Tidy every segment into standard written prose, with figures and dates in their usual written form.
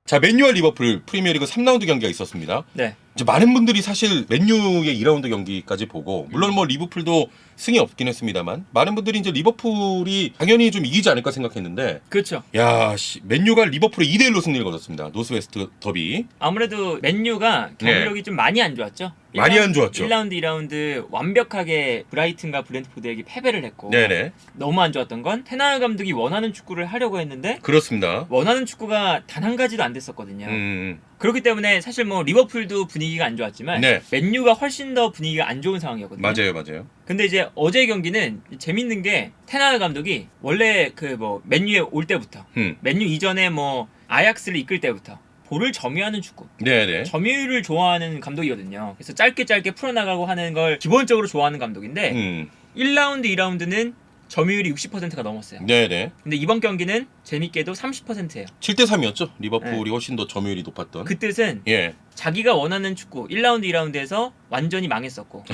자, 맨유와 리버풀 프리미어리그 3라운드 경기가 있었습니다. 네. 이제 많은 분들이 사실 맨유의 2라운드 경기까지 보고 물론 뭐 리버풀도 승이 없긴 했습니다만 많은 분들이 이제 리버풀이 당연히 좀 이기지 않을까 생각했는데 그렇죠. 야, 맨유가 리버풀에 2대1로 승리를 거뒀습니다. 노스웨스트 더비. 아무래도 맨유가 경기력이 좀 많이 안 좋았죠. 많이 안 좋았죠. 1라운드, 2라운드 완벽하게 브라이튼과 브렌트포드에게 패배를 했고 네네. 너무 안 좋았던 건 테나흐 감독이 원하는 축구를 하려고 했는데 그렇습니다. 원하는 축구가 단 한 가지도 안 됐었거든요. 그렇기 때문에 사실 뭐 리버풀도 분위기가 안 좋았지만 네. 맨유가 훨씬 더 분위기가 안 좋은 상황이었거든요. 맞아요. 근데 이제 어제 경기는 재밌는 게 테나흐 감독이 원래 그 뭐 맨유에 올 때부터 맨유 이전에 뭐 아약스를 이끌 때부터 볼을 점유하는 축구, 네네. 점유율을 좋아하는 감독이거든요. 그래서 짧게 풀어나가고 하는 걸 기본적으로 좋아하는 감독인데 1라운드, 2라운드는 점유율이 60%가 넘었어요. 네네. 근데 이번 경기는 재밌게도 30%예요. 7대3이었죠. 리버풀이 훨씬 더 점유율이 높았던. 그 뜻은 예. 자기가 원하는 축구 1라운드, 2라운드에서 완전히 망했었고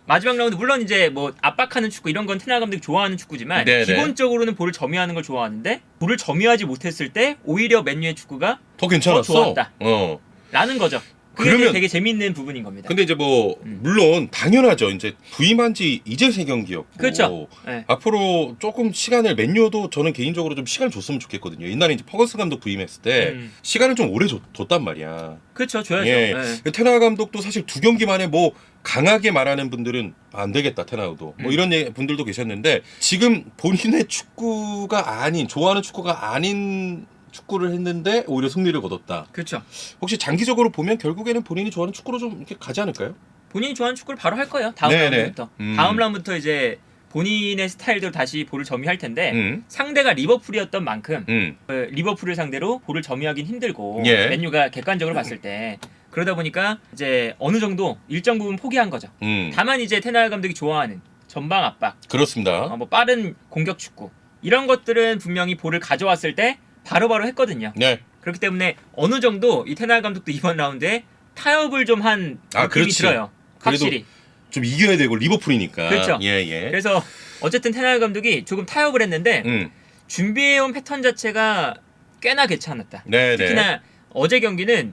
마지막 라운드 물론 이제 뭐 압박하는 축구 이런 건 테나흐 감독이 좋아하는 축구지만 네네. 기본적으로는 볼을 점유하는 걸 좋아하는데 볼을 점유하지 못했을 때 오히려 맨유의 축구가 더 괜찮았어. 더 좋았다. 어. 라는 거죠. 그게 그러면 되게 재밌는 부분인 겁니다. 근데 이제 뭐 물론 당연하죠. 이제 부임한 지 이제 3경기였고 그렇죠. 네. 앞으로 조금 시간을 맨유도 저는 개인적으로 좀 시간을 줬으면 좋겠거든요. 옛날에 이제 퍼거슨 감독 부임했을 때 시간을 좀 오래 줬단 말이야. 그렇죠. 줘야죠. 예. 네. 테나흐 감독도 사실 2경기 만에 뭐 강하게 말하는 분들은 안 되겠다 테나흐도 뭐 이런 분들도 계셨는데 지금 본인의 축구가 아닌 좋아하는 축구가 아닌 축구를 했는데 오히려 승리를 거뒀다. 그렇죠. 혹시 장기적으로 보면 결국에는 본인이 좋아하는 축구로 좀 이렇게 가지 않을까요? 본인이 좋아하는 축구를 바로 할 거예요. 다음 네네. 라운드부터. 다음 라운드부터 이제 본인의 스타일대로 다시 볼을 점유할 텐데 상대가 리버풀이었던 만큼 리버풀을 상대로 볼을 점유하긴 힘들고 예. 맨유가 객관적으로 봤을 때 그러다 보니까 이제 어느 정도 일정 부분 포기한 거죠. 다만 이제 테나흐 감독이 좋아하는 전방 압박, 그렇습니다. 뭐 빠른 공격 축구 이런 것들은 분명히 볼을 가져왔을 때 바로바로 했거든요. 네. 그렇기 때문에 어느 정도 이 테나흐 감독도 이번 라운드에 타협을 좀 한 느낌이 그렇지. 들어요. 확실히. 좀 이겨야 되고 리버풀이니까. 그렇죠. 예. 그래서 어쨌든 테나흐 감독이 조금 타협을 했는데 준비해온 패턴 자체가 꽤나 괜찮았다. 네네. 특히나 어제 경기는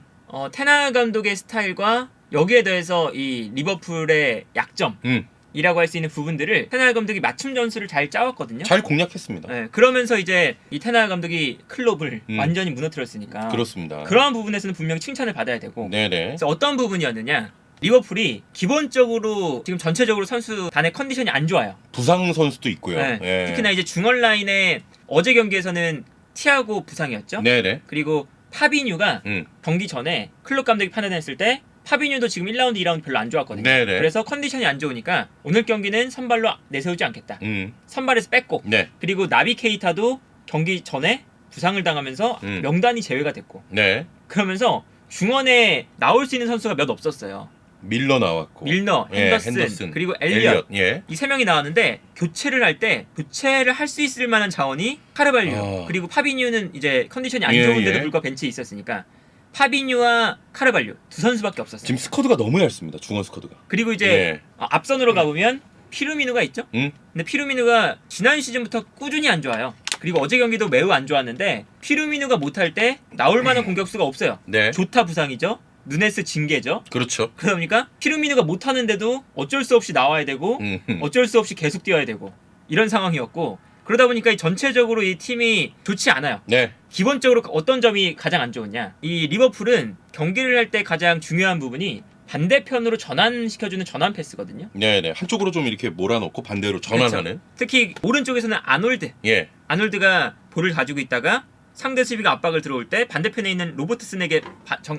테나흐 감독의 스타일과 여기에 더해서 이 리버풀의 약점이라고 할 수 있는 부분들을 테나흐 감독이 맞춤 전술을 잘 짜왔거든요. 잘 공략했습니다. 네, 그러면서 이제 이 테나흐 감독이 클롭을 완전히 무너뜨렸으니까 그렇습니다. 그러한 부분에서는 분명히 칭찬을 받아야 되고 네네. 그래서 어떤 부분이었느냐 리버풀이 기본적으로 지금 전체적으로 선수단의 컨디션이 안 좋아요. 부상 선수도 있고요. 네, 예. 특히나 이제 중원 라인에 어제 경기에서는 티아고 부상이었죠. 네네. 그리고 파비뉴가 경기 전에 클롭 감독이 판단했을 때 파비뉴도 지금 1라운드, 2라운드 별로 안 좋았거든요. 네네. 그래서 컨디션이 안 좋으니까 오늘 경기는 선발로 내세우지 않겠다. 선발에서 뺐고 네. 그리고 나비 케이타도 경기 전에 부상을 당하면서 명단이 제외가 됐고 네. 그러면서 중원에 나올 수 있는 선수가 몇 없었어요. 밀러 나왔고. 밀너, 핸더슨, 그리고 엘리엇 예. 이 세 명이 나왔는데 교체를 할 때 교체를 할 수 있을 만한 자원이 카르발류 그리고 파비뉴는 이제 컨디션이 안 좋은데도 불구하고 ben치에 있었으니까 파비뉴와 카르발류 두 선수밖에 없었어요. 지금 스쿼드가 너무 얇습니다. 중원 스쿼드가. 그리고 이제 앞선으로 가보면 피루미누가 있죠. 근데 피루미누가 지난 시즌부터 꾸준히 안 좋아요. 그리고 어제 경기도 매우 안 좋았는데 피루미누가 못할 때 나올 만한 공격수가 없어요. 네. 조타 부상이죠. 누네스 징계죠. 그렇죠. 그러다 보니까 피루미누가 못하는데도 어쩔 수 없이 나와야 되고 어쩔 수 없이 계속 뛰어야 되고 이런 상황이었고 그러다 보니까 전체적으로 이 팀이 좋지 않아요. 네. 기본적으로 어떤 점이 가장 안 좋으냐 이 리버풀은 경기를 할 때 가장 중요한 부분이 반대편으로 전환시켜주는 전환 패스거든요. 네네. 한쪽으로 좀 이렇게 몰아넣고 반대로 전환하는. 그렇죠. 특히 오른쪽에서는 아놀드. 예. 아놀드가 볼을 가지고 있다가 상대 수비가 압박을 들어올 때 반대편에 있는 로버트슨에게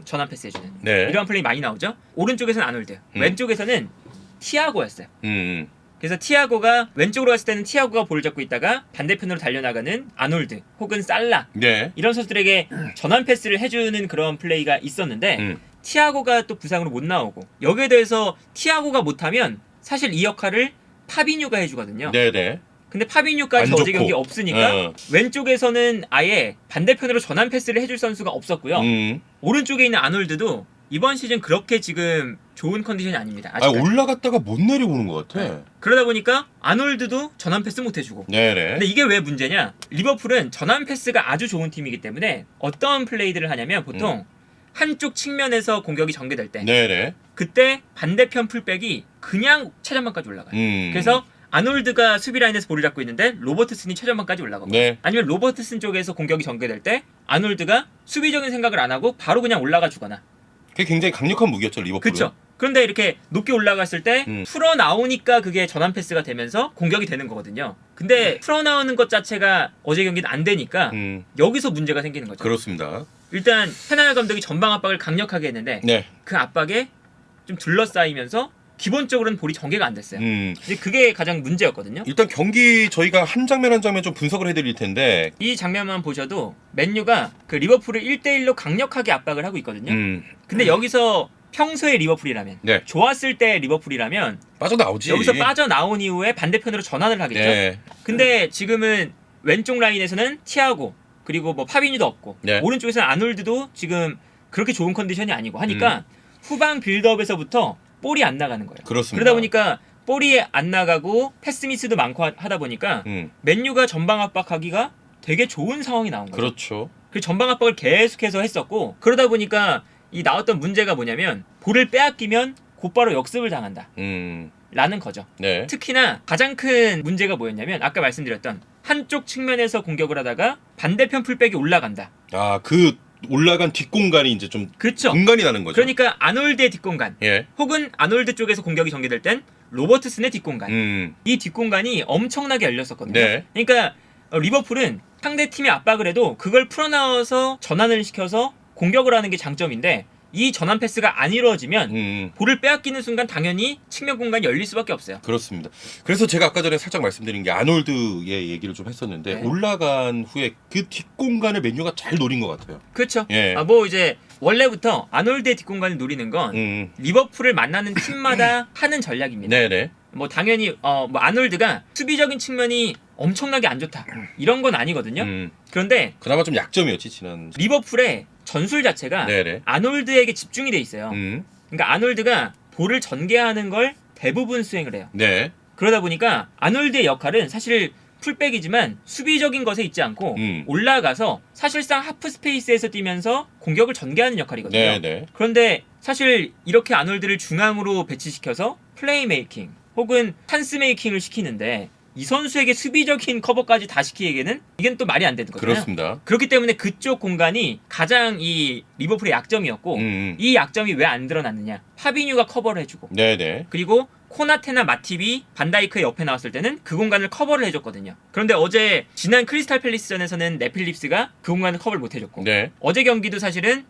전환 패스해주는 네. 이러한 플레이 많이 나오죠. 오른쪽에서는 아놀드, 왼쪽에서는 티아고였어요. 그래서 티아고가 왼쪽으로 갔을 때는 티아고가 볼을 잡고 있다가 반대편으로 달려나가는 아놀드 혹은 살라 네. 이런 선수들에게 전환 패스를 해주는 그런 플레이가 있었는데 티아고가 또 부상으로 못 나오고 여기에 대해서 티아고가 못하면 사실 이 역할을 파비뉴가 해주거든요. 네네. 근데 파비뉴까지 어제 경기 없으니까 왼쪽에서는 아예 반대편으로 전환 패스를 해줄 선수가 없었고요. 오른쪽에 있는 아놀드도 이번 시즌 그렇게 지금 좋은 컨디션이 아닙니다. 아, 아직까지. 올라갔다가 못 내려오는 것 같아. 네. 그러다 보니까 아놀드도 전환 패스 못 해주고. 네네. 근데 이게 왜 문제냐? 리버풀은 전환 패스가 아주 좋은 팀이기 때문에 어떤 플레이들을 하냐면 보통 한쪽 측면에서 공격이 전개될 때 네네. 그때 반대편 풀백이 그냥 최전방까지 올라가요. 그래서 아놀드가 수비 라인에서 볼을 잡고 있는데 로버트슨이 최전방까지 올라가고 네. 아니면 로버트슨 쪽에서 공격이 전개될 때 아놀드가 수비적인 생각을 안 하고 바로 그냥 올라가 주거나. 그게 굉장히 강력한 무기였죠, 리버풀은. 그렇죠. 그런데 이렇게 높게 올라갔을 때 음. 풀어 나오니까 그게 전환 패스가 되면서 공격이 되는 거거든요. 근데 풀어 나오는 것 자체가 어제 경기는 안 되니까 여기서 문제가 생기는 거죠. 그렇습니다. 일단 페날 감독이 전방 압박을 강력하게 했는데 네. 그 압박에 좀 둘러싸이면서 기본적으로는 볼이 전개가 안 됐어요. 이제 그게 가장 문제였거든요. 일단 경기 저희가 한 장면 한 장면 좀 분석을 해드릴 텐데 이 장면만 보셔도 맨유가 그 리버풀을 1대1로 강력하게 압박을 하고 있거든요. 근데 여기서 평소의 리버풀이라면 네. 좋았을 때 리버풀이라면 빠져나오지. 여기서 빠져나온 이후에 반대편으로 전환을 하겠죠. 네. 근데 지금은 왼쪽 라인에서는 티아고 그리고 뭐 파비뉴도 없고 네. 오른쪽에서는 아놀드도 지금 그렇게 좋은 컨디션이 아니고 하니까 후방 빌드업에서부터 볼이 안 나가는 거예요. 그렇습니다. 그러다 보니까 볼이 안 나가고 패스 미스도 많고 하다 보니까 맨유가 전방 압박하기가 되게 좋은 상황이 나온 거예요. 그렇죠. 그 전방 압박을 계속해서 했었고 그러다 보니까 이 나왔던 문제가 뭐냐면 볼을 빼앗기면 곧바로 역습을 당한다. 라는 거죠. 네. 특히나 가장 큰 문제가 뭐였냐면 아까 말씀드렸던 한쪽 측면에서 공격을 하다가 반대편 풀백이 올라간다. 아, 그 올라간 뒷공간이 이제 좀 그렇죠. 공간이 나는 거죠. 그러니까 아놀드의 뒷공간 예. 혹은 아놀드 쪽에서 공격이 전개될 땐 로버트슨의 뒷공간 이 뒷공간이 엄청나게 열렸었거든요. 네. 그러니까 리버풀은 상대 팀이 압박을 해도 그걸 풀어나와서 전환을 시켜서 공격을 하는 게 장점인데 이 전환 패스가 안 이루어지면 볼을 빼앗기는 순간 당연히 측면 공간이 열릴 수밖에 없어요. 그렇습니다. 그래서 제가 아까 전에 살짝 말씀드린 게 아놀드의 얘기를 좀 했었는데 네. 올라간 후에 그 뒷공간을 맨유가 잘 노린 것 같아요. 그렇죠. 예. 뭐 이제 원래부터 아놀드의 뒷공간을 노리는 건 리버풀을 만나는 팀마다 하는 전략입니다. 네네. 뭐 당연히 뭐 아놀드가 수비적인 측면이 엄청나게 안 좋다 이런 건 아니거든요. 그런데 그나마 좀 약점이었지 지난. 리버풀의 전술 자체가 네네. 아놀드에게 집중이 돼 있어요. 그러니까 아놀드가 볼을 전개하는 걸 대부분 수행을 해요. 네. 그러다 보니까 아놀드의 역할은 사실 풀백이지만 수비적인 것에 있지 않고 올라가서 사실상 하프 스페이스에서 뛰면서 공격을 전개하는 역할이거든요. 네네. 그런데 사실 이렇게 아놀드를 중앙으로 배치시켜서 플레이 메이킹 혹은 찬스 메이킹을 시키는데 이 선수에게 수비적인 커버까지 다 시키기에는 이건 또 말이 안 되는 거잖아요. 그렇습니다. 그렇기 때문에 그쪽 공간이 가장 이 리버풀의 약점이었고 이 약점이 왜 안 드러났느냐. 파비뉴가 커버를 해주고 네네. 그리고 코나테나 마팁이 반다이크의 옆에 나왔을 때는 그 공간을 커버를 해줬거든요. 그런데 어제 지난 크리스탈 팰리스전에서는 네필립스가 그 공간을 커버를 못 해줬고 네. 어제 경기도 사실은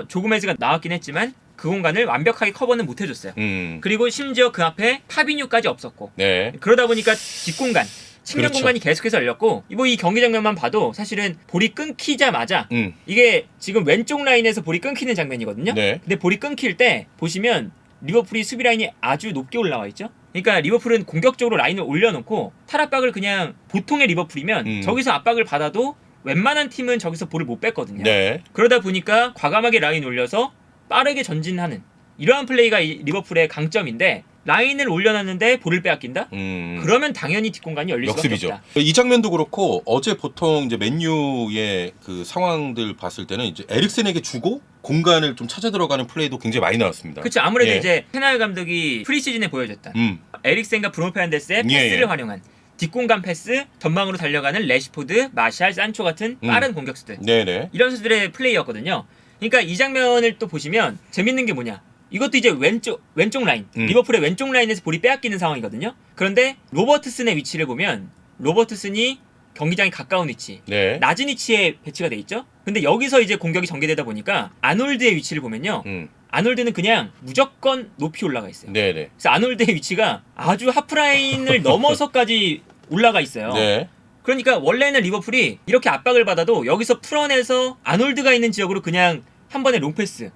조그메즈가 나왔긴 했지만 그 공간을 완벽하게 커버는 못 해줬어요. 그리고 심지어 그 앞에 파비뉴까지 없었고 네. 그러다 보니까 뒷공간 측면 그렇죠. 공간이 계속해서 열렸고 뭐 이 경기 장면만 봐도 사실은 볼이 끊기자마자 이게 지금 왼쪽 라인에서 볼이 끊기는 장면이거든요. 네. 근데 볼이 끊길 때 보시면 리버풀이 수비 라인이 아주 높게 올라와 있죠. 그러니까 리버풀은 공격적으로 라인을 올려놓고 탈압박을 그냥 보통의 리버풀이면 저기서 압박을 받아도 웬만한 팀은 저기서 볼을 못 뺐거든요. 네. 그러다 보니까 과감하게 라인 올려서 빠르게 전진하는 이러한 플레이가 이 리버풀의 강점인데 라인을 올려놨는데 볼을 빼앗긴다? 그러면 당연히 뒷공간이 열릴 수밖에 역습이죠. 없다. 이 장면도 그렇고 어제 보통 이제 맨유의 그 상황들 봤을 때는 이제 에릭센에게 주고 공간을 좀 찾아 들어가는 플레이도 굉장히 많이 나왔습니다. 그렇죠. 아무래도 예. 이제 페날 감독이 프리시즌에 보여줬던 에릭센과 브루노 페르난데스의 패스를 예. 활용한 뒷공간 패스, 전방으로 달려가는 레시포드, 마샬, 산초 같은 빠른 공격수들 네네. 이런 선수들의 플레이였거든요. 그러니까 이 장면을 또 보시면 재밌는 게 뭐냐? 이것도 이제 왼쪽 라인, 리버풀의 왼쪽 라인에서 볼이 빼앗기는 상황이거든요. 그런데 로버트슨의 위치를 보면 로버트슨이 경기장에 가까운 위치, 네. 낮은 위치에 배치가 돼 있죠. 근데 여기서 이제 공격이 전개되다 보니까 아놀드의 위치를 보면요. 아놀드는 그냥 무조건 높이 올라가 있어요. 네네. 그래서 아놀드의 위치가 아주 하프라인을 넘어서까지 올라가 있어요. 네. 그러니까 원래는 리버풀이 이렇게 압박을 받아도 여기서 풀어내서 아놀드가 있는 지역으로 그냥 한 번에 롱패스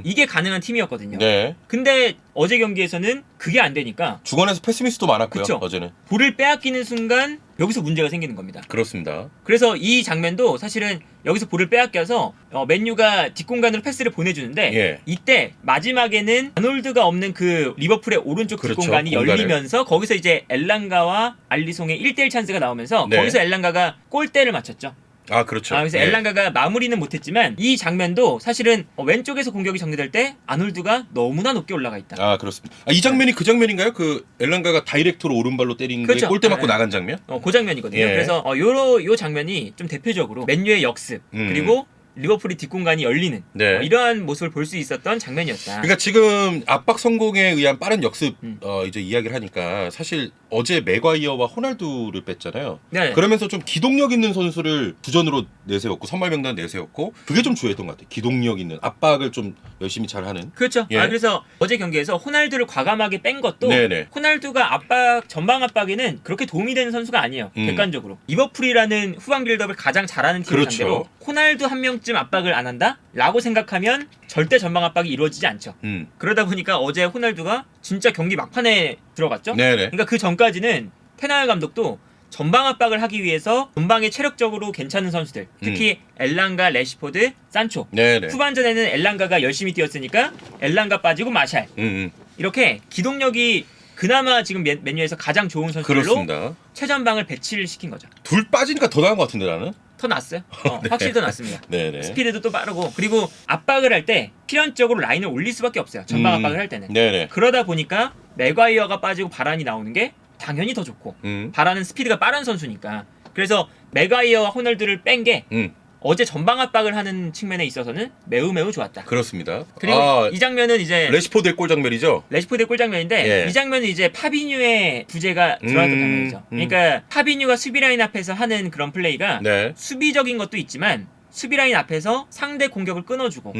이게 가능한 팀이었거든요. 네. 근데 어제 경기에서는 그게 안 되니까 중원에서 패스미스도 많았고요. 그쵸. 어제는. 볼을 빼앗기는 순간 여기서 문제가 생기는 겁니다. 그렇습니다. 그래서 이 장면도 사실은 여기서 볼을 빼앗겨서 맨유가 뒷공간으로 패스를 보내주는데 예. 이때 마지막에는 아놀드가 없는 그 리버풀의 오른쪽 그렇죠. 뒷공간이 공간을. 열리면서 거기서 이제 엘랑가와 알리송의 1대1 찬스가 나오면서 네. 거기서 엘랑가가 골대를 맞췄죠. 아 그렇죠. 그래서 예. 엘랑가가 마무리는 못했지만 이 장면도 사실은 왼쪽에서 공격이 전개될 때 아놀드가 너무나 높게 올라가 있다. 아 그렇습니다. 이 장면이 그 장면인가요? 그 엘랑가가 다이렉트로 오른발로 때린 게 그렇죠. 골대 맞고 네. 나간 장면? 그 장면이거든요. 예. 그래서 요 장면이 좀 대표적으로 맨유의 역습 그리고 리버풀이 뒷공간이 열리는 네. 이러한 모습을 볼 수 있었던 장면이었다. 그러니까 지금 압박 성공에 의한 빠른 역습 이제 이야기를 하니까 사실 어제 맥과이어와 호날두를 뺐잖아요. 네. 그러면서 좀 기동력 있는 선수를 부전으로 내세웠고 선발 명단 내세웠고 그게 좀 주요했던 것 같아요. 기동력 있는 압박을 좀 열심히 잘하는. 그렇죠. 예. 그래서 어제 경기에서 호날두를 과감하게 뺀 것도 네네. 호날두가 전방 압박에는 그렇게 도움이 되는 선수가 아니에요. 객관적으로. 리버풀이라는 후방 빌드업을 가장 잘하는 팀을 그렇죠. 상대로 호날두 한 명쯤 압박을 안 한다? 라고 생각하면 절대 전방 압박이 이루어지지 않죠. 그러다 보니까 어제 호날두가 진짜 경기 막판에 들어갔죠. 네네. 그러니까 그 전까지는 테나을 감독도 전방 압박을 하기 위해서 전방에 체력적으로 괜찮은 선수들 특히 엘랑가, 레시포드, 산초 네네. 후반전에는 엘랑가가 열심히 뛰었으니까 엘랑가 빠지고 마샬 이렇게 기동력이 그나마 지금 맨유에서 가장 좋은 선수들로 그렇습니다. 최전방을 배치를 시킨 거죠. 둘 빠지니까 더 나은 것 같은데 나는. 더 낫어요. 네. 확실히 더 낫습니다. 네네. 스피드도 또 빠르고 그리고 압박을 할 때 필연적으로 라인을 올릴 수밖에 없어요. 전방 압박을 할 때는. 네네. 그러다 보니까 맥과이어가 빠지고 바란이 나오는 게 당연히 더 좋고 바란은 스피드가 빠른 선수니까 그래서 맥과이어와 호날두를 뺀 게 어제 전방 압박을 하는 측면에 있어서는 매우 좋았다. 그렇습니다. 그리고 이 장면은 이제 레시포드의 골 장면이죠. 레시포드의 골 장면인데 예. 이 장면은 이제 파비뉴의 부재가 들어갔던 장면이죠. 그러니까 파비뉴가 수비 라인 앞에서 하는 그런 플레이가 네. 수비적인 것도 있지만 수비 라인 앞에서 상대 공격을 끊어주고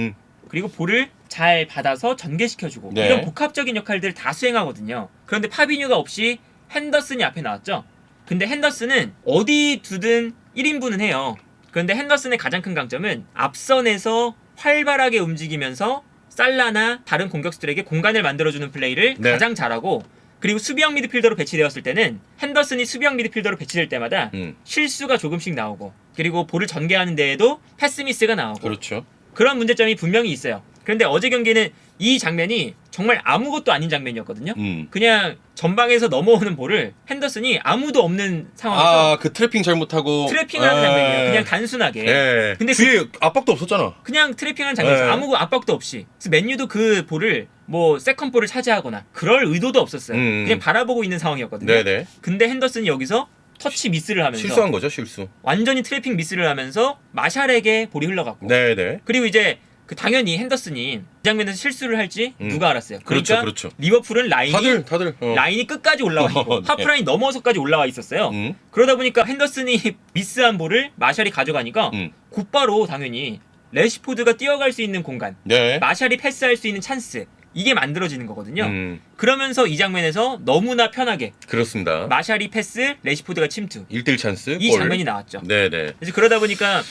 그리고 볼을 잘 받아서 전개시켜주고 네. 이런 복합적인 역할들을 다 수행하거든요. 그런데 파비뉴가 없이 핸더슨이 앞에 나왔죠. 근데 핸더슨은 어디 두든 1인분은 해요. 그런데 핸더슨의 가장 큰 강점은 앞선에서 활발하게 움직이면서 살라나 다른 공격수들에게 공간을 만들어주는 플레이를 네. 가장 잘하고 그리고 수비형 미드필더로 배치되었을 때는 핸더슨이 수비형 미드필더로 배치될 때마다 실수가 조금씩 나오고 그리고 볼을 전개하는 데에도 패스 미스가 나오고 그렇죠. 그런 문제점이 분명히 있어요. 그런데 어제 경기는 이 장면이 정말 아무것도 아닌 장면이었거든요. 그냥 전방에서 넘어오는 볼을 핸더슨이 아무도 없는 상황에서 그 트래핑 잘못하고 트래핑을 하는 장면이에요. 그냥 단순하게. 예. 근데 뒤에 압박도 없었잖아. 그냥 트래핑하는 장면이었어요. 네. 아무 압박도 없이. 그래서 맨유도 그 볼을 뭐 세컨볼을 차지하거나 그럴 의도도 없었어요. 그냥 바라보고 있는 상황이었거든요. 네네. 근데 핸더슨이 여기서 터치 미스를 하면서 실수한 거죠, 실수. 완전히 트래핑 미스를 하면서 마샬에게 볼이 흘러갔고 네네. 그리고 이제 당연히 핸더슨이 이 장면에서 실수를 할지 누가 알았어요. 그러니까 그렇죠. 리버풀은 라인이 다들 라인이 끝까지 올라와 있고 네. 하프라인 넘어서까지 올라와 있었어요. 그러다 보니까 핸더슨이 미스한 볼을 마샬이 가져가니까 곧바로 당연히 레시포드가 뛰어갈 수 있는 공간 네. 마샬이 패스할 수 있는 찬스 이게 만들어지는 거거든요. 그러면서 이 장면에서 너무나 편하게 그렇습니다. 마샬이 패스, 레시포드가 침투 1대1 찬스. 이 골. 장면이 나왔죠. 네네. 그래서 그러다 보니까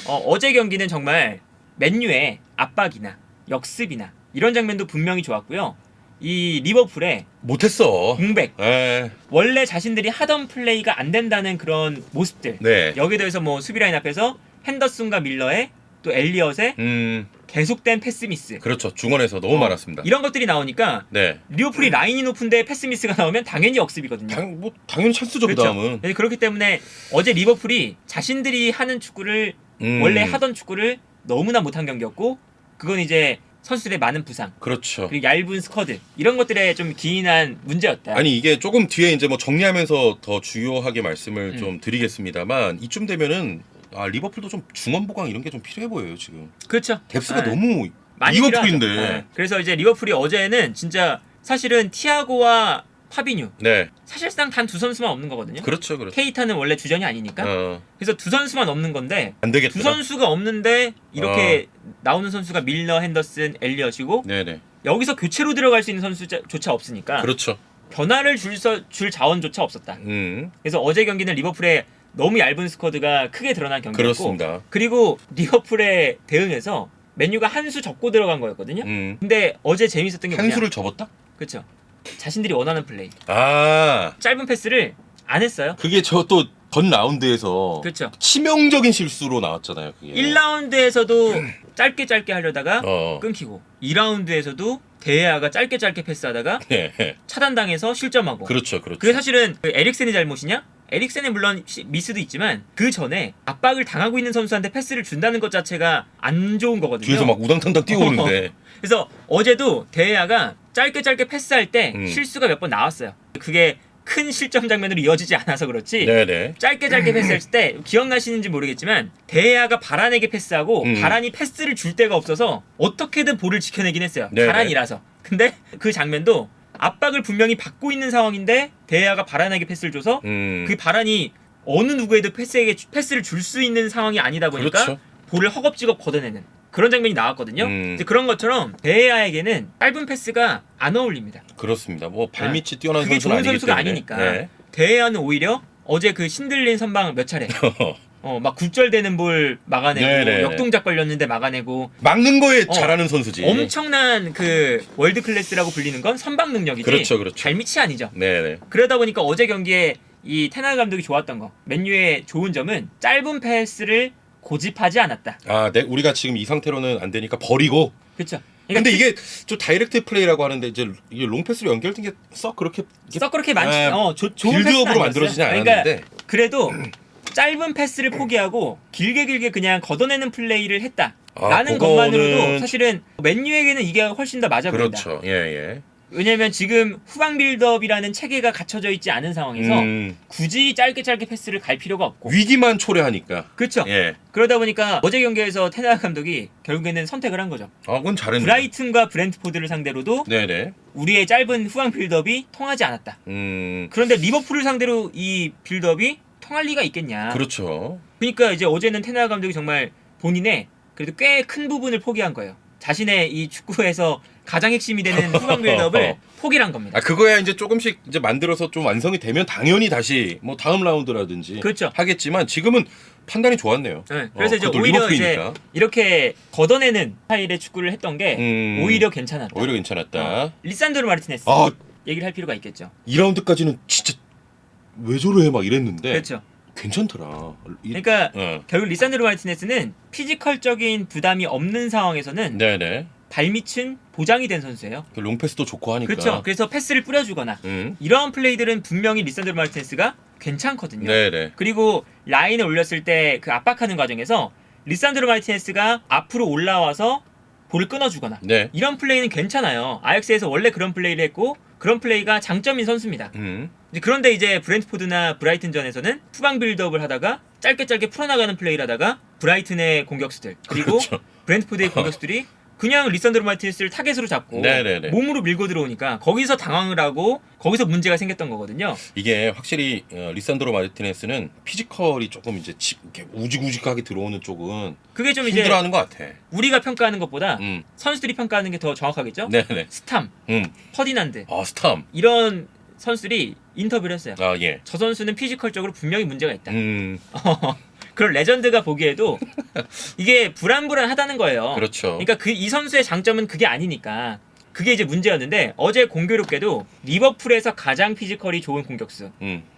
어제 경기는 정말 맨유의 압박이나 역습이나 이런 장면도 분명히 좋았고요. 이 리버풀의 못했어. 공백 예. 원래 자신들이 하던 플레이가 안 된다는 그런 모습들 네. 여기에 대해서 뭐 수비라인 앞에서 핸더슨과 밀러의 또 엘리엇의 계속된 패스 미스 그렇죠. 중원에서 너무 많았습니다. 이런 것들이 나오니까 네. 리버풀이 라인이 높은데 패스 미스가 나오면 당연히 역습이거든요. 당연히 찬스죠, 그렇죠. 그다음은. 네, 그렇기 때문에 어제 리버풀이 자신들이 하는 축구를 원래 하던 축구를 너무나 못한 경기였고 그건 이제 선수들의 많은 부상 그렇죠. 그리고 얇은 스쿼드 이런 것들에 좀 기인한 문제였다. 아니 이게 조금 뒤에 이제 뭐 정리하면서 더 주요하게 말씀을 좀 드리겠습니다만 이쯤 되면은 리버풀도 좀 중원 보강 이런 게 좀 필요해 보여요 지금. 그렇죠. 뎁스가 네. 너무 많이 리버풀인데. 필요하죠. 네. 그래서 이제 리버풀이 어제는 진짜 사실은 티아고와 파비뉴 네. 사실상 단 두 선수만 없는 거거든요. 그렇죠. 케이타는 원래 주전이 아니니까. 그래서 두 선수만 없는 건데 안 되겠다. 두 선수가 없는데 이렇게 나오는 선수가 밀러, 핸더슨, 엘리엇이고 네네. 여기서 교체로 들어갈 수 있는 선수조차 없으니까 그렇죠. 변화를 줄 자원조차 없었다. 그래서 어제 경기는 리버풀의 너무 얇은 스쿼드가 크게 드러난 경기였고 그렇습니다. 그리고 리버풀에 대응해서 맨유가 한 수 접고 들어간 거였거든요. 근데 어제 재밌었던 게 뭐냐? 한 수를 접었다? 그렇죠. 자신들이 원하는 플레이. 아 짧은 패스를 안 했어요. 그게 저 또 전 라운드에서 그렇죠. 치명적인 실수로 나왔잖아요. 그게. 1라운드에서도 짧게 하려다가 어. 끊기고 2라운드에서도 데헤아가 짧게 패스하다가 예. 차단당해서 실점하고. 그렇죠. 그게 사실은 그 에릭센의 잘못이냐? 에릭센은 물론 미스도 있지만 그 전에 압박을 당하고 있는 선수한테 패스를 준다는 것 자체가 안 좋은 거거든요. 뒤에서 막 우당탕탕 뛰어오는데. 그래서 어제도 데헤아가 짧게 패스할 때 실수가 몇 번 나왔어요. 그게 큰 실점 장면으로 이어지지 않아서 그렇지. 네네. 짧게 패스했을 때 기억나시는지 모르겠지만 데헤아가 바란에게 패스하고 바란이 패스를 줄 데가 없어서 어떻게든 볼을 지켜내긴 했어요. 네네. 바란이라서. 근데 그 장면도 압박을 분명히 받고 있는 상황인데 데헤아가 바란에게 패스를 줘서 그 바란이 어느 누구에도 패스를 줄 수 있는 상황이 아니다 보니까 그렇죠. 볼을 허겁지겁 걷어내는 그런 장면이 나왔거든요. 이제 그런 것처럼 데헤아에게는 짧은 패스가 안 어울립니다. 그렇습니다. 뭐 발밑이 뛰어난 그게 선수는 좋은 아니기 선수가 때문에. 아니니까. 네. 데헤아는 오히려 어제 그 신들린 선방 몇 차례 막 굴절되는 볼 막아내고 네네. 역동작 걸렸는데 막아내고 막는 거에 잘하는 선수지. 엄청난 그 월드 클래스라고 불리는 건 선방 능력이지 그렇죠. 발밑이 아니죠. 네네. 그러다 보니까 어제 경기에 이 테날 감독이 좋았던 거 맨유의 좋은 점은 짧은 패스를 고집하지 않았다. 아, 네. 우리가 지금 이 상태로는 안 되니까 버리고. 그렇죠. 근데 이게 좀 다이렉트 플레이라고 하는데 이제 이게 롱패스로 연결된 게 썩 그렇게 썩 그렇게 많지 좋은 빌드업으로 패스는 만들어지지 아니었어요. 않았는데. 그러니까 그래도 짧은 패스를 포기하고 길게 그냥 걷어내는 플레이를 했다라는 것만으로도 사실은 맨유에게는 이게 훨씬 더 맞아 보인다. 그렇죠. 예. 왜냐면 지금 후방 빌드업이라는 체계가 갖춰져 있지 않은 상황에서 굳이 짧게 패스를 갈 필요가 없고 위기만 초래하니까. 그렇죠. 예. 그러다 보니까 어제 경기에서 테나 감독이 결국에는 선택을 한 거죠. 아, 그건 잘했네. 브라이튼과 브렌트포드를 상대로도 네네. 우리의 짧은 후방 빌드업이 통하지 않았다. 그런데 리버풀을 상대로 이 빌드업이 통할 리가 있겠냐. 그렇죠. 그러니까 이제 어제는 테나 감독이 정말 본인의 그래도 꽤 큰 부분을 포기한 거예요. 자신의 이 축구에서 가장 핵심이 되는 후방 빌드업을 포기를 한 겁니다. 아, 그거야 이제 조금씩 이제 만들어서 좀 완성이 되면 당연히 다시 뭐 다음 라운드라든지 그렇죠. 하겠지만 지금은 판단이 좋았네요. 네, 그래서 이제 그것도 오히려 리버풀이니까. 이제 이렇게 걷어내는 스타일의 축구를 했던 게 오히려 괜찮았다. 오히려 괜찮았다. 리산드로 마르티네스 아, 얘기를 할 필요가 있겠죠. 2라운드까지는 진짜 왜 저래 막 이랬는데 그렇죠. 괜찮더라. 그러니까 결국 리산드로 마르티네스는 피지컬적인 부담이 없는 상황에서는 네네. 발밑은 보장이 된 선수예요. 롱패스도 좋고 하니까. 그렇죠. 그래서 패스를 뿌려주거나 이러한 플레이들은 분명히 리산드로 마르티네스가 괜찮거든요. 네네. 그리고 라인을 올렸을 때 그 압박하는 과정에서 리산드로 마르티네스가 앞으로 올라와서 볼을 끊어주거나 네. 이런 플레이는 괜찮아요. 아약스에서 원래 그런 플레이를 했고 그런 플레이가 장점인 선수입니다. 그런데 이제 브렌트포드나 브라이튼전에서는 후방 빌드업을 하다가 짧게 풀어나가는 플레이를 하다가 브라이튼의 공격수들 그리고 그렇죠. 브렌트포드의 공격수들이 그냥 리산드로 마르티네스를 타겟으로 잡고 네네네. 몸으로 밀고 들어오니까 거기서 당황을 하고 거기서 문제가 생겼던 거거든요. 이게 확실히 리산드로 마르티네스는 피지컬이 조금 이제 이렇게 우직우직하게 들어오는 쪽은 그게 좀 이제 힘들어하는 것 같아. 우리가 평가하는 것보다 선수들이 평가하는 게 더 정확하겠죠? 네네. 스탐, 퍼디난드 아, 스탐. 이런 선수들이 인터뷰를 했어요. 아, 예. 저 선수는 피지컬적으로 분명히 문제가 있다. 음. 그런 레전드가 보기에도 이게 불안하다는 거예요. 그렇죠. 그러니까 이 선수의 장점은 그게 아니니까 그게 이제 문제였는데 어제 공교롭게도 리버풀에서 가장 피지컬이 좋은 공격수,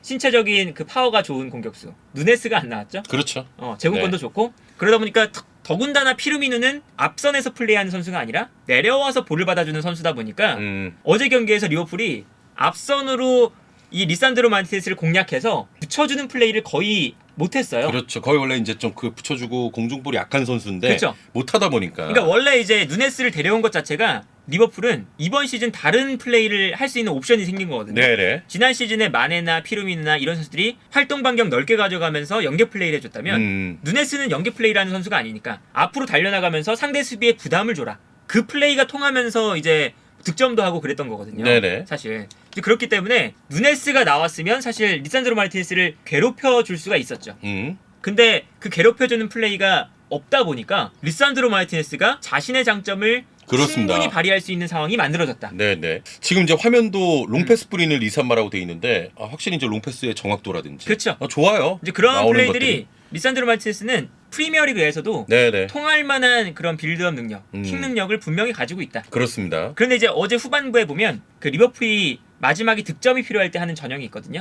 신체적인 그 파워가 좋은 공격수 누네스가 안 나왔죠. 그렇죠. 제공권도 좋고 그러다 보니까 더군다나 피르미누는 앞선에서 플레이하는 선수가 아니라 내려와서 볼을 받아주는 선수다 보니까 어제 경기에서 리버풀이 앞선으로 이 리산드로 마르티네스를 공략해서 붙여주는 플레이를 거의 못했어요. 그렇죠. 거의 원래 이제 좀 그 붙여주고 공중볼이 약한 선수인데 그렇죠. 못하다 보니까. 그러니까 원래 이제 누네스를 데려온 것 자체가 리버풀은 이번 시즌 다른 플레이를 할 수 있는 옵션이 생긴 거거든요. 네네. 지난 시즌에 마네나 피르미누나 이런 선수들이 활동 반경 넓게 가져가면서 연계 플레이를 해줬다면 누네스는 연계 플레이를 하는 선수가 아니니까 앞으로 달려나가면서 상대 수비에 부담을 줘라. 그 플레이가 통하면서 이제 득점도 하고 그랬던 거거든요. 네네. 사실 그렇기 때문에 누네스가 나왔으면 사실 리산드로 마르티네스를 괴롭혀 줄 수가 있었죠. 근데 그 괴롭혀주는 플레이가 없다 보니까 리산드로 마르티네스가 자신의 장점을 그렇습니다. 충분히 발휘할 수 있는 상황이 만들어졌다. 네네. 지금 이제 화면도 롱패스 뿌리는 리산마라고 돼 있는데 확실히 이제 롱패스의 정확도라든지. 그렇죠. 좋아요. 이제 그런 나오는 플레이들이 것들이. 리산드로 마르티네스는 프리미어리그에서도 네네. 통할 만한 그런 빌드업 능력, 킥 능력을 분명히 가지고 있다. 그렇습니다. 그런데 이제 어제 후반부에 보면 그 리버풀이 마지막에 득점이 필요할 때 하는 전형이 있거든요.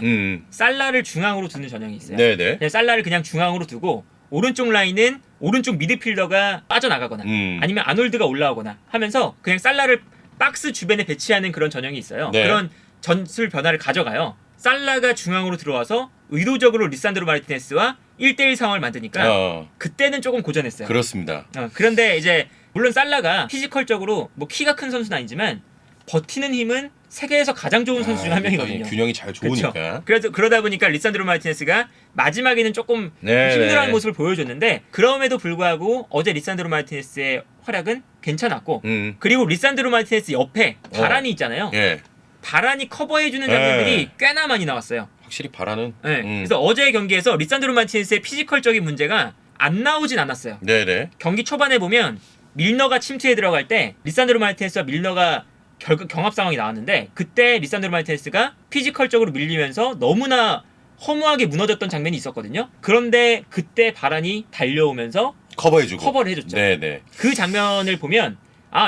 살라를 중앙으로 두는 전형이 있어요. 네네. 그냥 살라를 그냥 중앙으로 두고 오른쪽 라인은 오른쪽 미드필더가 빠져나가거나 아니면 아놀드가 올라오거나 하면서 그냥 살라를 박스 주변에 배치하는 그런 전형이 있어요. 네. 그런 전술 변화를 가져가요. 살라가 중앙으로 들어와서 의도적으로 리산드로 마르티네스와 1대1 상황을 만드니까 그때는 조금 고전했어요. 그렇습니다. 그런데 이제 물론 살라가 피지컬적으로 뭐 키가 큰 선수는 아니지만 버티는 힘은 세계에서 가장 좋은 선수 중 한 명이거든요. 균형이 잘 좋으니까. 그렇죠. 그래서 그러다 보니까 리산드로 마르티네스가 마지막에는 조금 네, 힘들어하는 네. 모습을 보여줬는데 그럼에도 불구하고 어제 리산드로 마르티네스의 활약은 괜찮았고 그리고 리산드로 마르티네스 옆에 바란이 있잖아요. 예. 바란이 커버해주는 장면들이 꽤나 많이 나왔어요. 확실히 바라는. 네. 그래서 어제의 경기에서 리산드로 마르티네스의 피지컬적인 문제가 안 나오진 않았어요. 네네. 경기 초반에 보면 밀너가 침투에 들어갈 때 리산드로 마르티네스와 밀너가 경합 상황이 나왔는데 그때 리산드로 마르티네스가 피지컬적으로 밀리면서 너무나 허무하게 무너졌던 장면이 있었거든요. 그런데 그때 바란이 달려오면서 커버해주고. 커버를 해줬죠. 네네. 그 장면을 보면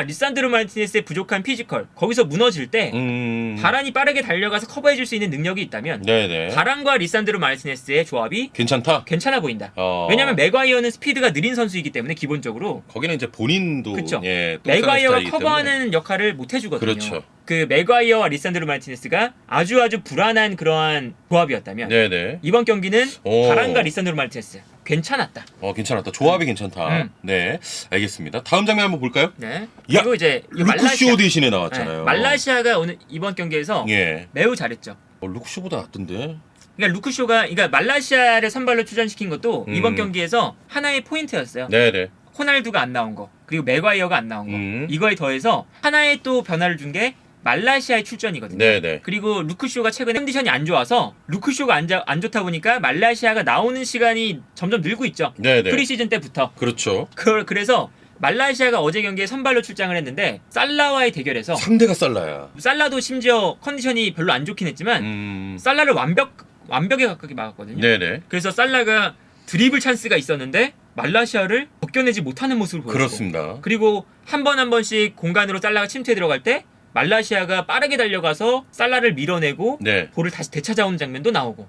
리산드로 마르티네스의 부족한 피지컬 거기서 무너질 때 바란이 빠르게 달려가서 커버해줄 수 있는 능력이 있다면 네네. 바란과 리산드로 마르티네스의 조합이 괜찮다. 괜찮아 보인다. 왜냐면 맥과이어는 스피드가 느린 선수이기 때문에 기본적으로 거기는 이제 본인도 그쵸. 예, 맥과이어가 커버하는 역할을 못 해주거든요. 그렇죠. 그 맥과이어와 리산드로 마르티네스가 아주 불안한 그러한 조합이었다면 네네. 이번 경기는 오. 바란과 리산드로 마르티네스 괜찮았다. 괜찮았다. 조합이 괜찮다. 네, 알겠습니다. 다음 장면 한번 볼까요? 네. 야, 그리고 이제 루크쇼 대신에 나왔잖아요. 네, 말라시아가 오늘 이번 경기에서 예. 매우 잘했죠. 루크쇼보다 낫던데. 그러니까 루크쇼가 말라시아를 선발로 출전시킨 것도 이번 경기에서 하나의 포인트였어요. 네네. 호날두가 안 나온 거 그리고 맥과이어가 안 나온 거 이거에 더해서 하나의 또 변화를 준 게 말라시아의 출전이거든요. 네네. 그리고 루크쇼가 최근에 컨디션이 안 좋아서 루크쇼가 안 좋다 보니까 말라시아가 나오는 시간이 점점 늘고 있죠. 네네. 프리시즌 때부터. 그렇죠. 그래서 말라시아가 어제 경기에 선발로 출장을 했는데 살라와의 대결에서 상대가 살라야. 살라도 심지어 컨디션이 별로 안 좋긴 했지만 살라를 완벽에 가깝게 막았거든요. 네네. 그래서 살라가 드리블 찬스가 있었는데 말라시아를 벗겨내지 못하는 모습을 보였고 그렇습니다. 그리고 한 번씩 공간으로 살라가 침투해 들어갈 때 말라시아가 빠르게 달려가서 살라를 밀어내고 네. 볼을 다시 되찾아오는 장면도 나오고.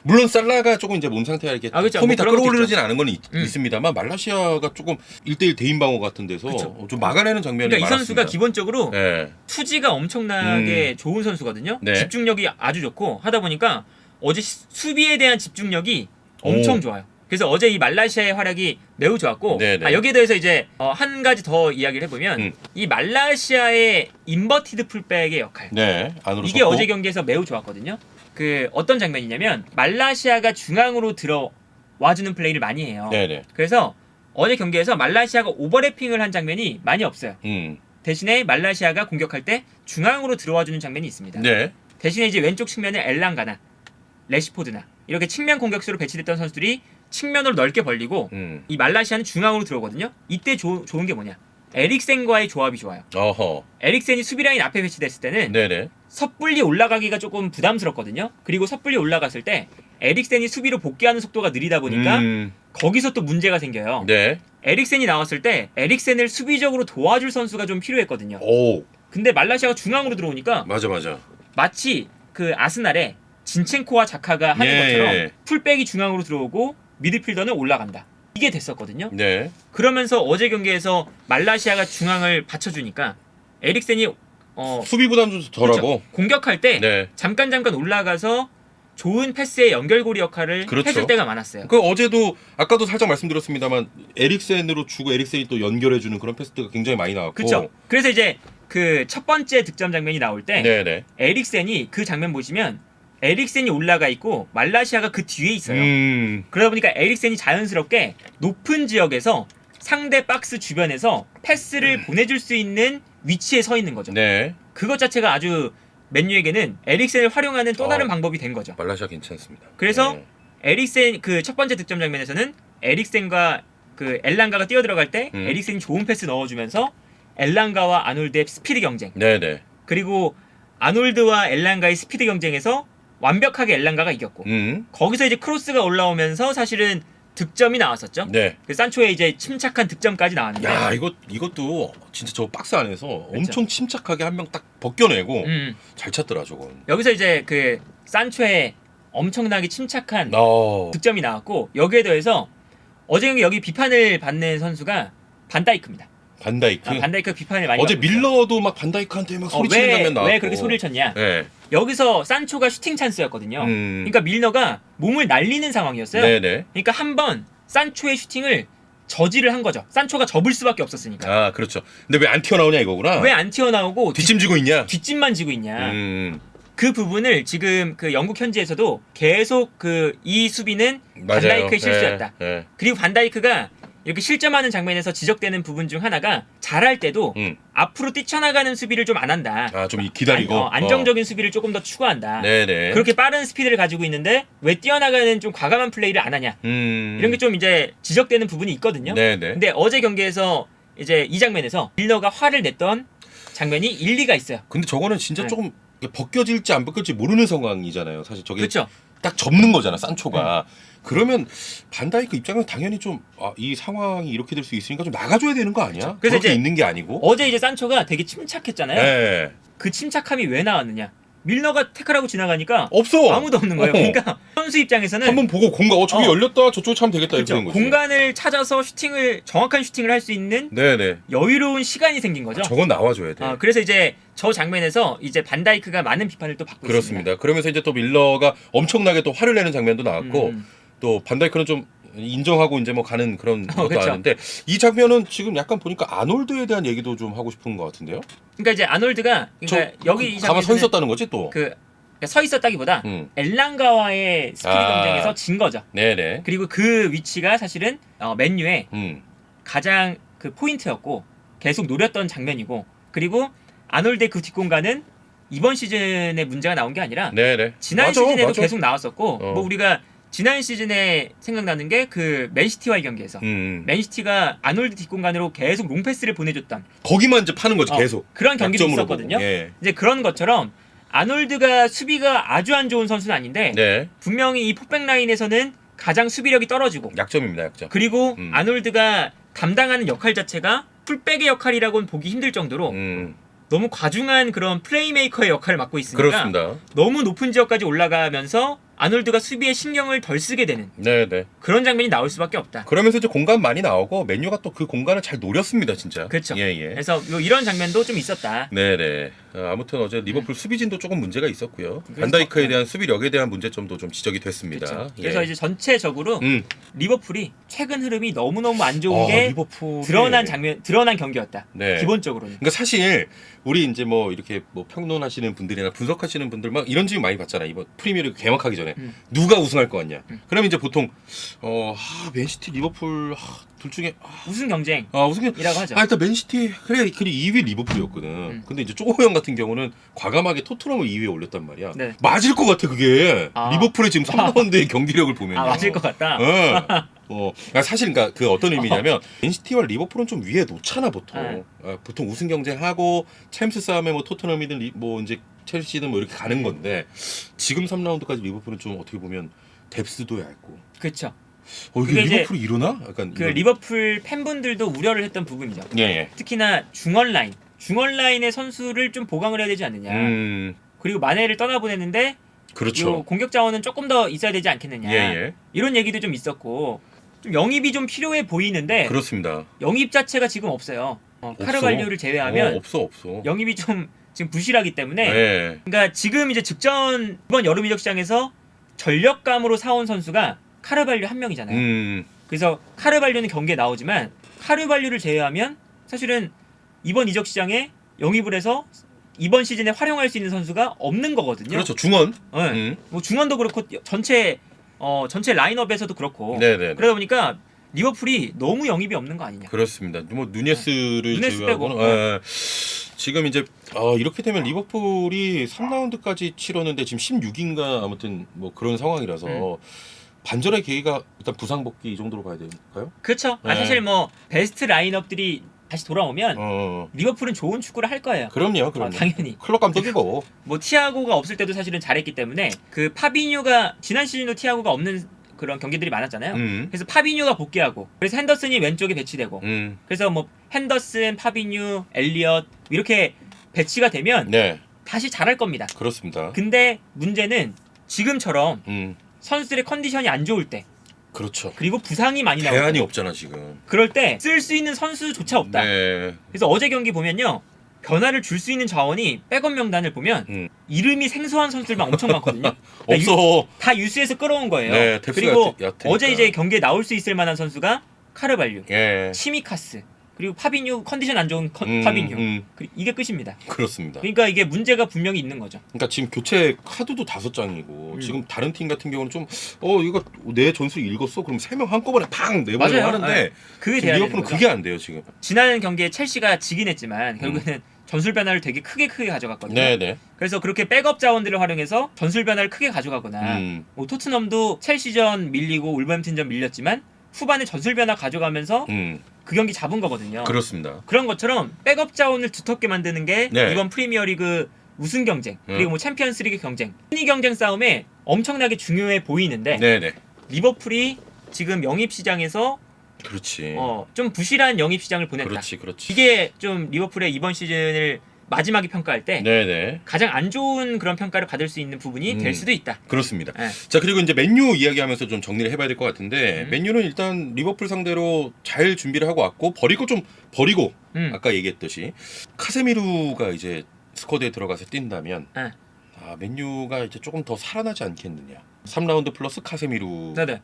물론 살라가 조금 이제 몸 상태가 이렇게 그렇죠. 폼이 뭐 다 그런 것도 끌어오르진 있죠. 않은 건 있습니다만 말라시아가 조금 1대1 대인 방어 같은 데서 그쵸. 좀 막아내는 장면이 그러니까 이 많았습니다. 선수가 기본적으로 네. 투지가 엄청나게 좋은 선수거든요. 네. 집중력이 아주 좋고 하다 보니까 어제 수비에 대한 집중력이 엄청 좋아요. 그래서 어제 이 말라시아의 활약이 매우 좋았고 네네. 여기에 대해서 이제 한 가지 더 이야기를 해보면 이 말라시아의 인버티드 풀백의 역할 네. 안으로 이게 섰고. 어제 경기에서 매우 좋았거든요. 그 어떤 장면이냐면 말라시아가 중앙으로 들어와주는 플레이를 많이 해요. 네네. 그래서 어제 경기에서 말라시아가 오버래핑을 한 장면이 많이 없어요. 대신에 말라시아가 공격할 때 중앙으로 들어와주는 장면이 있습니다. 네. 대신에 이제 왼쪽 측면에 엘랑가나 레시포드나 이렇게 측면 공격수로 배치됐던 선수들이 측면으로 넓게 벌리고 이 말라시아는 중앙으로 들어오거든요. 이때 좋은 게 뭐냐? 에릭센과의 조합이 좋아요. 어허. 에릭센이 수비 라인 앞에 배치됐을 때는 네네. 섣불리 올라가기가 조금 부담스럽거든요. 그리고 섣불리 올라갔을 때 에릭센이 수비로 복귀하는 속도가 느리다 보니까 거기서 또 문제가 생겨요. 네. 에릭센이 나왔을 때 에릭센을 수비적으로 도와줄 선수가 좀 필요했거든요. 오. 근데 말라시아가 중앙으로 들어오니까 맞아. 마치 그 아스날의 진첸코와 자카가 하는 예. 것처럼 풀백이 중앙으로 들어오고 미드필더는 올라간다. 이게 됐었거든요. 네. 그러면서 어제 경기에서 말라시아가 중앙을 받쳐주니까 에릭센이 수비 부담도 덜하고. 그렇죠. 공격할 때 네. 잠깐 올라가서 좋은 패스의 연결고리 역할을 그렇죠. 해줄 때가 많았어요. 그 어제도 아까도 살짝 말씀드렸습니다만 에릭센으로 주고 에릭센이 또 연결해주는 그런 패스가 굉장히 많이 나왔고. 그렇죠. 그래서 이제 그 첫 번째 득점 장면이 나올 때 네네. 에릭센이 그 장면 보시면 에릭센이 올라가 있고 말라시아가 그 뒤에 있어요. 그러다 보니까 에릭센이 자연스럽게 높은 지역에서 상대 박스 주변에서 패스를 보내줄 수 있는 위치에 서 있는 거죠. 네. 그것 자체가 아주 맨유에게는 에릭센을 활용하는 또 다른 방법이 된 거죠. 말라시아 괜찮습니다. 그래서 네. 에릭센 그 첫 번째 득점 장면에서는 에릭센과 그 엘랑가가 뛰어 들어갈 때 에릭센이 좋은 패스 넣어주면서 엘랑가와 아놀드의 스피드 경쟁. 네네. 그리고 아놀드와 엘랑가의 스피드 경쟁에서 완벽하게 엘랑가가 이겼고 거기서 이제 크로스가 올라오면서 사실은 득점이 나왔었죠. 네. 그 산초의 이제 침착한 득점까지 나왔는데. 야, 이것도 진짜 저 박스 안에서 그렇죠. 엄청 침착하게 한 명 딱 벗겨내고 음. 잘 찼더라 저건. 여기서 이제 그 산초의 엄청나게 침착한 어. 득점이 나왔고 여기에 더해서 어제 경기 여기 비판을 받는 선수가 반다이크입니다. 반다이크. 반다이크 비판을 많이 어제 받고 있어요. 밀러도 막 반다이크한테 막 소리치는 장면 나왔고. 왜 그렇게 소리를 쳤냐? 네. 여기서 산초가 슈팅 찬스였거든요. 그러니까 밀러가 몸을 날리는 상황이었어요. 네네. 그러니까 한 번 산초의 슈팅을 저지를 한 거죠. 산초가 접을 수밖에 없었으니까. 아, 그렇죠. 근데 왜 안 튀어나오냐 이거구나. 왜 안 튀어나오고 뒷짐지고 있냐? 뒷짐만 지고 있냐? 음. 그 부분을 지금 그 영국 현지에서도 계속 그 이 수비는 맞아요. 반다이크의 실수였다. 네. 그리고 반다이크가 이렇게 실점하는 장면에서 지적되는 부분 중 하나가 잘할 때도 앞으로 뛰쳐나가는 수비를 좀 안 한다. 아, 좀 기다리고 안정적인 수비를 조금 더 추구한다. 네네. 그렇게 빠른 스피드를 가지고 있는데 왜 뛰어나가는 좀 과감한 플레이를 안 하냐. 이런 게 좀 이제 지적되는 부분이 있거든요. 네네. 근데 어제 경기에서 이제 이 장면에서 밀러가 화를 냈던 장면이 일리가 있어요. 근데 저거는 진짜 네. 조금 벗겨질지 안 벗겨질지 모르는 상황이잖아요. 사실 저게 그렇죠. 딱 접는 거잖아, 산초가. 그러면 반다이크 입장에서 당연히 좀 이 상황이 이렇게 될 수 있으니까 좀 나가줘야 되는 거 아니야? 그래서 그렇게 이제 있는 게 아니고. 어제 이제 산초가 되게 침착했잖아요. 네. 그 침착함이 왜 나왔느냐? 밀러가 태클하고 지나가니까 없어. 아무도 없는 거예요. 그러니까 선수 입장에서는 한번 보고 공간 저기 열렸다 저쪽에 차면 되겠다 이렇게 그렇죠. 된 거지. 공간을 찾아서 정확한 슈팅을 할 수 있는 네네. 여유로운 시간이 생긴 거죠. 저건 나와줘야 돼. 그래서 이제 저 장면에서 이제 반다이크가 많은 비판을 또 받고 그렇습니다. 있습니다. 그러면서 이제 또 밀러가 엄청나게 또 화를 내는 장면도 나왔고 음. 또 반다이크는 좀 인정하고 이제 뭐 가는 그런 것도 그렇죠. 아는데 이 장면은 지금 약간 보니까 아놀드에 대한 얘기도 좀 하고 싶은 것 같은데요. 그러니까 이제 아놀드가 그러니까 여기 이 가만 서 장면에서는 있었다는 거지 또. 그러니까 서 있었다기보다 엘랑가와의 스피드 경쟁에서 진 거죠. 네네. 그리고 그 위치가 사실은 맨유의 가장 그 포인트였고 계속 노렸던 장면이고 그리고 아놀드의 그 뒷공간은 이번 시즌에 문제가 나온 게 아니라 네네. 지난 맞아, 시즌에도 맞아. 계속 나왔었고 뭐 우리가 지난 시즌에 생각나는 게 그 맨시티와의 경기에서 맨시티가 아놀드 뒷공간으로 계속 롱패스를 보내줬던 거기만 이제 파는 거지 계속. 그런 경기도 약점으로 있었거든요. 보고. 예. 이제 그런 것처럼 아놀드가 수비가 아주 안 좋은 선수는 아닌데 네. 분명히 이 폭백 라인에서는 가장 수비력이 떨어지고 약점입니다, 약점. 그리고 아놀드가 담당하는 역할 자체가 풀백의 역할이라고는 보기 힘들 정도로 너무 과중한 그런 플레이메이커의 역할을 맡고 있으니까 그렇습니다. 너무 높은 지역까지 올라가면서 아놀드가 수비에 신경을 덜 쓰게 되는 네네. 그런 장면이 나올 수밖에 없다. 그러면서 이제 공간 많이 나오고 맨유가 또 그 공간을 잘 노렸습니다, 진짜. 그렇죠. 예. 그래서 이런 장면도 좀 있었다. 네네. 아무튼 어제 리버풀 수비진도 조금 문제가 있었고요. 반다이크에 대한 수비력에 대한 문제점도 좀 지적이 됐습니다. 그렇죠. 예. 그래서 이제 전체적으로 리버풀이 최근 흐름이 너무너무 안 좋은 게 리버풀이... 드러난 경기였다. 네. 기본적으로는. 그러니까 사실 우리 이제 뭐 이렇게 뭐 평론하시는 분들이나 분석하시는 분들 막 이런 질문 많이 받잖아. 이번 프리미어리그 개막하기 전에 누가 우승할 것 같냐. 그러면 이제 보통 맨시티, 리버풀 둘 중에 우승 경쟁. 우승이라고 하죠. 일단 맨시티 그래 2위 리버풀이었거든. 근데 이제 쪼고 형 같은 경우는 과감하게 토트넘을 2위에 올렸단 말이야. 네. 맞을 것 같아 그게. 리버풀의 지금 3라운드의 경기력을 보면. 맞을 것 같다. 사실 그러니까 그 어떤 의미냐면 맨시티와 리버풀은 좀 위에 놓잖아 보통. 보통 우승 경쟁하고 챔스 싸움에 뭐 토트넘이든 뭐 이제 첼시든 뭐 이렇게 가는 건데 지금 3라운드까지 리버풀은 좀 어떻게 보면 뎁스도 얇고. 그렇죠. 이게 리버풀이 이러나? 약간 그 리버풀 팬분들도 우려를 했던 부분이죠. 예. 특히나 중원 라인의 선수를 좀 보강을 해야 되지 않느냐. 그리고 마네를 떠나보냈는데 그렇죠. 공격 자원은 조금 더 있어야 되지 않겠느냐. 예. 이런 얘기도 좀 있었고 좀 영입이 좀 필요해 보이는데 그렇습니다. 영입 자체가 지금 없어요. 카르발료를 제외하면 없어. 영입이 좀 지금 부실하기 때문에 네. 그러니까 지금 이제 이번 여름 이적 시장에서 전력감으로 사온 선수가 카르발료 한 명이잖아요. 그래서 카르발료는 경기에 나오지만 카르발료를 제외하면 사실은 이번 이적 시장에 영입을 해서 이번 시즌에 활용할 수 있는 선수가 없는 거거든요. 그렇죠. 중원. 네. 뭐 중원도 그렇고 전체 라인업에서도 그렇고. 네네. 그러다 보니까 리버풀이 너무 영입이 없는 거 아니냐. 그렇습니다. 뭐 누네스를 제외하고는 빼고. 지금 이제 이렇게 되면 리버풀이 3라운드까지 치렀는데 지금 16인가 아무튼 뭐 그런 상황이라서 반전의 계기가 일단 부상 복귀 이 정도로 봐야 될까요? 그렇죠. 네. 사실 뭐 베스트 라인업들이 다시 돌아오면 리버풀은 좋은 축구를 할 거예요. 그럼요. 당연히. 클럽 감독이고. 뭐 티아고가 없을 때도 사실은 잘했기 때문에 그 파비뉴가 지난 시즌도 티아고가 없는 그런 경기들이 많았잖아요. 그래서 파비뉴가 복귀하고 그래서 핸더슨이 왼쪽에 배치되고 그래서 뭐 핸더슨, 파비뉴, 엘리엇 이렇게 배치가 되면 네. 다시 잘할 겁니다. 그렇습니다. 근데 문제는 지금처럼 선수들의 컨디션이 안 좋을 때 그렇죠. 그리고 부상이 많이 대안이 나오고 없잖아 지금. 그럴 때 쓸 수 있는 선수조차 없다. 네. 그래서 어제 경기 보면요. 변화를 줄 수 있는 자원이 백업 명단을 보면 이름이 생소한 선수들만 엄청 많거든요. 없어. 다 유스에서 끌어온 거예요. 네, 뎁스가 그리고 얕으니까. 어제 이제 경기에 나올 수 있을 만한 선수가 카르발류, 예. 치미카스, 그리고 파비뉴 컨디션 안 좋은 파비뉴. 이게 끝입니다. 그렇습니다. 그러니까 이게 문제가 분명히 있는 거죠. 그러니까 지금 교체 카드도 5장이고 지금 다른 팀 같은 경우는 좀 이거 내 전술 읽었어? 그럼 3명 한꺼번에 팡 내보내고 맞아요. 하는데 네. 그게 지금 돼야 되는 리버풀은 거죠. 그게 안 돼요 지금. 지난 경기에 첼시가 지긴 했지만 결국에는 전술 변화를 되게 크게 가져갔거든요. 네네. 그래서 그렇게 백업 자원들을 활용해서 전술 변화를 크게 가져가거나 뭐 토트넘도 첼시전 밀리고 울버햄튼전 밀렸지만 후반에 전술 변화 가져가면서 그 경기 잡은 거거든요. 그렇습니다. 그런 것처럼 백업 자원을 두텁게 만드는 게 네. 이번 프리미어리그 우승 경쟁 그리고 뭐 챔피언스리그 경쟁 순위 경쟁 싸움에 엄청나게 중요해 보이는데 네네. 리버풀이 지금 영입 시장에서 그렇지. 좀 부실한 영입 시장을 보냈다. 그렇지. 이게 좀 리버풀의 이번 시즌을 마지막에 평가할 때 네네. 가장 안 좋은 그런 평가를 받을 수 있는 부분이 될 수도 있다. 그렇습니다. 네. 자 그리고 이제 맨유 이야기하면서 좀 정리를 해봐야 될 것 같은데 맨유는 일단 리버풀 상대로 잘 준비를 하고 왔고 버릴 거 좀 버리고 아까 얘기했듯이 카세미루가 이제 스쿼드에 들어가서 뛴다면 네. 맨유가 이제 조금 더 살아나지 않겠느냐. 3라운드 플러스 카세미루. 네네.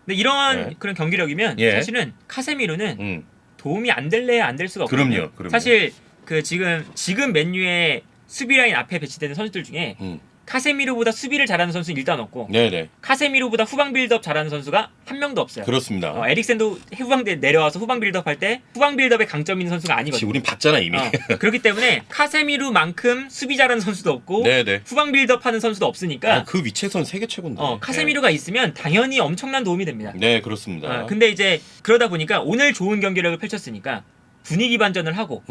근데 이런 네. 그런 경기력이면 예. 사실은 카세미루는 도움이 안 될래야 안 될 수가 없거든요. 그럼요. 사실 그 지금 맨유의 수비 라인 앞에 배치되는 선수들 중에 카세미루보다 수비를 잘하는 선수는 일단 없고 네네. 카세미루보다 후방 빌드업 잘하는 선수가 한 명도 없어요. 그렇습니다. 에릭센도 후방대 내려와서 후방 빌드업 할 때 후방 빌드업에 강점 있는 선수가 아니거든요. 지금 우린 봤잖아 이미. 그렇기 때문에 카세미루만큼 수비 잘하는 선수도 없고 네네. 후방 빌드업 하는 선수도 없으니까 그 위치에선 세계 최고인데. 카세미루가 있으면 당연히 엄청난 도움이 됩니다. 네 그렇습니다. 근데 이제 그러다 보니까 오늘 좋은 경기력을 펼쳤으니까 분위기 반전을 하고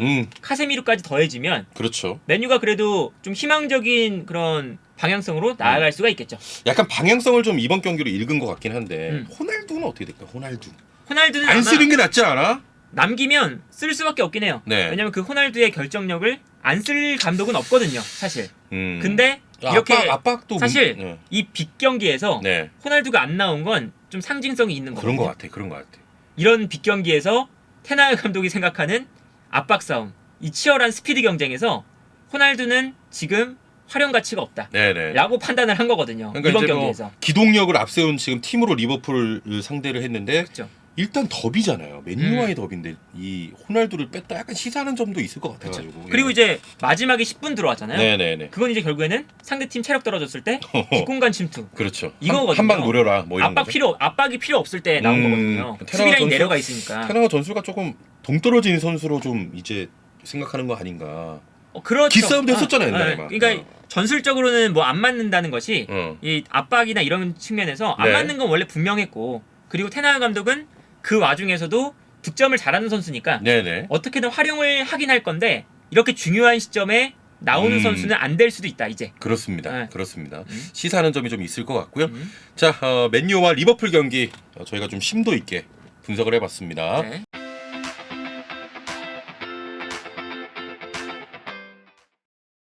카세미루까지 더해지면 그렇죠. 맨유가 그래도 좀 희망적인 그런 방향성으로 나아갈 수가 있겠죠. 약간 방향성을 좀 이번 경기로 읽은 것 같긴 한데 호날두는 어떻게 될까? 호날두는 안 아마 쓰는 게 낫지 않아? 남기면 쓸 수밖에 없긴 해요. 네. 왜냐면 그 호날두의 결정력을 안 쓸 감독은 없거든요, 사실. 근데 아, 이렇게 압박도 사실 네. 이 빅 경기에서 네. 호날두가 안 나온 건 좀 상징성이 있는 거거든요. 그런 것 같아. 이런 빅 경기에서 테나흐 감독이 생각하는 압박 싸움, 이 치열한 스피드 경쟁에서 호날두는 지금 활용 가치가 없다. 네네. 라고 판단을 한 거거든요. 그러니까 이번 이제 경기에서. 기동력을 앞세운 지금 팀으로 리버풀을 상대를 했는데 그렇죠. 일단 더비잖아요. 맨유와의 더비인데 이 호날두를 뺐다 약간 시사하는 점도 있을 것 같아가지고. 그리고 이제 마지막에 10분 들어왔잖아요. 네네네. 그건 이제 결국에는 상대팀 체력 떨어졌을 때 뒷공간 침투. 그렇죠. 이거거든요. 한방 노려라. 뭐 이런 거죠. 압박이 필요 없을 때 나온 거거든요. 수비라인 내려가 있으니까. 테나가 전술가 조금 동떨어진 선수로 좀 이제 생각하는 거 아닌가. 그렇죠. 기싸움도 했었잖아요, 옛날에 막. 그러니까 전술적으로는 뭐 안 맞는다는 것이 이 압박이나 이런 측면에서 안 네. 맞는 건 원래 분명했고 그리고 테나흐 감독은 그 와중에서도 득점을 잘하는 선수니까 네네. 어떻게든 활용을 하긴 할 건데 이렇게 중요한 시점에 나오는 선수는 안 될 수도 있다 이제. 그렇습니다. 네. 그렇습니다. 시사하는 점이 좀 있을 것 같고요. 자, 맨유와 리버풀 경기 저희가 좀 심도 있게 분석을 해봤습니다. 네.